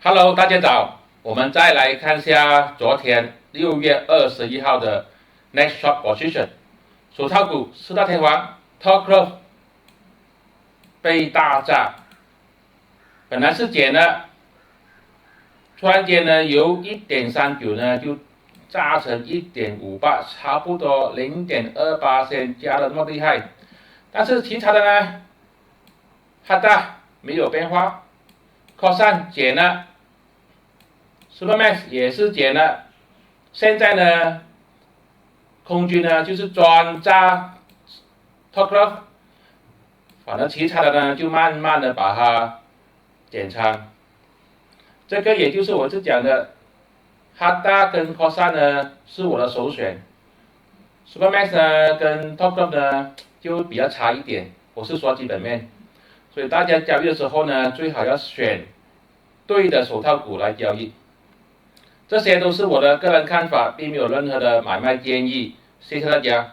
Hello，大家早。我们再来看一下昨天6月21号的 Next Short Position，手套股四大天王 Top Glove 被大炸，本来是减了，突然间呢由1.39呢就炸成1.58，差不多0.28加的那么厉害。但是其他的呢，哈达没有变化 ，Cosine 减了。Supermax 也是减了，现在呢，空军呢就是专炸 Top Glove， 反正其他的呢就慢慢的把它减仓。这个也就是我是讲的，哈达跟 Cosine 呢是我的首选 ，Supermax 呢跟 Top Glove 呢就比较差一点，我是说基本面，所以大家交易的时候呢，最好要选对的手套股来交易。这些都是我的个人看法，并没有任何的买卖建议。谢谢大家。